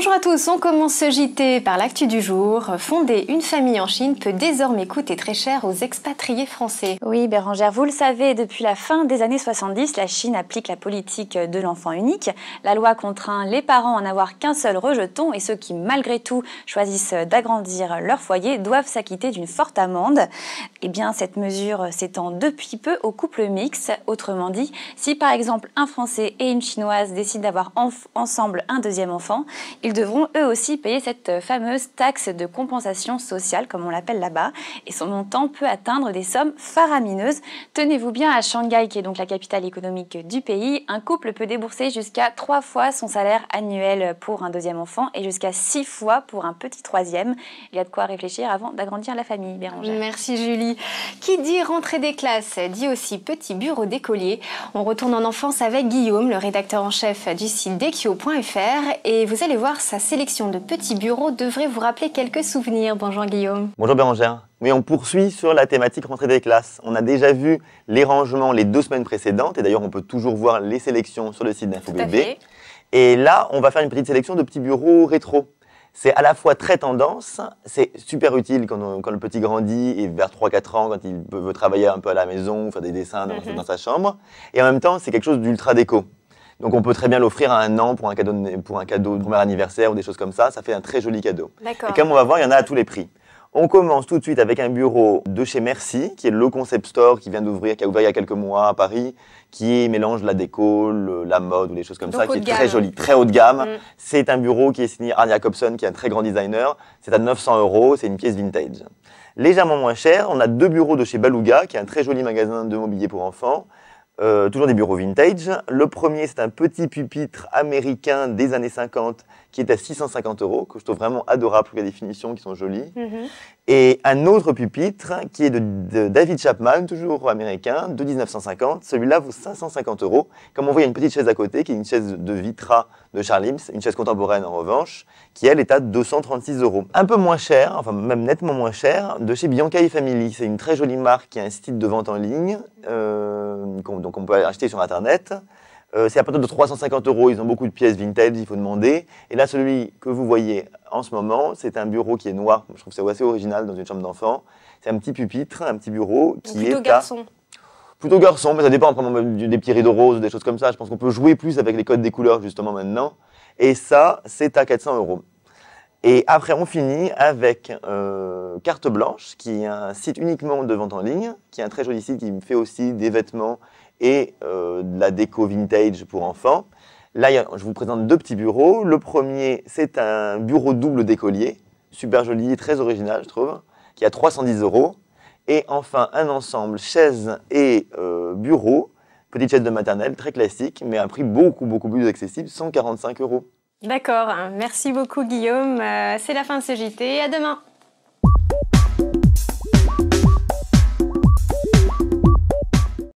Bonjour à tous, on commence ce JT par l'actu du jour. Fonder une famille en Chine peut désormais coûter très cher aux expatriés français. Oui, Bérangère, vous le savez, depuis la fin des années 70, la Chine applique la politique de l'enfant unique. La loi contraint les parents à n'avoir qu'un seul rejeton et ceux qui, malgré tout, choisissent d'agrandir leur foyer doivent s'acquitter d'une forte amende. Eh bien, cette mesure s'étend depuis peu aux couples mixtes. Autrement dit, si par exemple un Français et une Chinoise décident d'avoir ensemble un deuxième enfant, ils devront eux aussi payer cette fameuse taxe de compensation sociale, comme on l'appelle là-bas, et son montant peut atteindre des sommes faramineuses. Tenez-vous bien, à Shanghai, qui est donc la capitale économique du pays, un couple peut débourser jusqu'à 3 fois son salaire annuel pour un deuxième enfant et jusqu'à 6 fois pour un petit troisième. Il y a de quoi réfléchir avant d'agrandir la famille, Bérangère. Merci Julie. Qui dit rentrée des classes dit aussi petit bureau d'écolier. On retourne en enfance avec Guillaume, le rédacteur en chef du site Dekio.fr, et vous allez voir, sa sélection de petits bureaux devrait vous rappeler quelques souvenirs. Bonjour Guillaume. Bonjour Bérangère. Oui, on poursuit sur la thématique rentrée des classes. On a déjà vu les rangements les 2 semaines précédentes, et d'ailleurs on peut toujours voir les sélections sur le site d'InfoBB. Et là, on va faire une petite sélection de petits bureaux rétro. C'est à la fois très tendance, c'est super utile quand le petit grandit et vers 3-4 ans, quand il veut travailler un peu à la maison, faire des dessins dans sa chambre. Et en même temps, c'est quelque chose d'ultra déco. Donc on peut très bien l'offrir à un an pour un cadeau de premier anniversaire ou des choses comme ça. Ça fait un très joli cadeau. Et comme on va voir, il y en a à tous les prix. On commence tout de suite avec un bureau de chez Merci, qui est le concept store qui vient d'ouvrir, qui a ouvert il y a quelques mois à Paris, qui mélange la déco, la mode ou des choses comme ça, qui est très joli, très haut de gamme. C'est un bureau qui est signé Arne Jacobson, qui est un très grand designer. C'est à 900 €, c'est une pièce vintage. Légèrement moins cher, on a 2 bureaux de chez Baluga, qui est un très joli magasin de mobilier pour enfants. Toujours des bureaux vintage. Le premier, c'est un petit pupitre américain des années 50 qui est à 650 €, que je trouve vraiment adorable pour les définitions qui sont jolies. Et un autre pupitre qui est de David Chapman, toujours américain, de 1950. Celui-là vaut 550 €. Comme on voit, il y a une petite chaise à côté qui est une chaise de Vitra de Charles Ims, une chaise contemporaine en revanche, qui elle est à 236 €. Un peu moins cher, enfin même nettement moins cher, de chez Bianca Family. C'est une très jolie marque qui a un site de vente en ligne, donc on peut acheter sur internet. C'est à partir de 350 €, ils ont beaucoup de pièces vintage, il faut demander. Et là, celui que vous voyez en ce moment, c'est un bureau qui est noir. Je trouve que c'est assez original dans une chambre d'enfant. C'est un petit pupitre, un petit bureau qui est garçon. Plutôt garçon, mais ça dépend, des petits rideaux roses, des choses comme ça. Je pense qu'on peut jouer plus avec les codes des couleurs justement maintenant. Et ça, c'est à 400 €. Et après, on finit avec Carte Blanche, qui est un site uniquement de vente en ligne, qui est un très joli site qui fait aussi des vêtements et de la déco vintage pour enfants. Là, je vous présente 2 petits bureaux. Le premier, c'est un bureau double d'écolier, super joli, très original, je trouve, qui est à 310 €. Et enfin, un ensemble chaise et bureau, petite chaise de maternelle, très classique, mais à un prix beaucoup plus accessible, 145 €. D'accord, merci beaucoup Guillaume. C'est la fin de ce JT. À demain.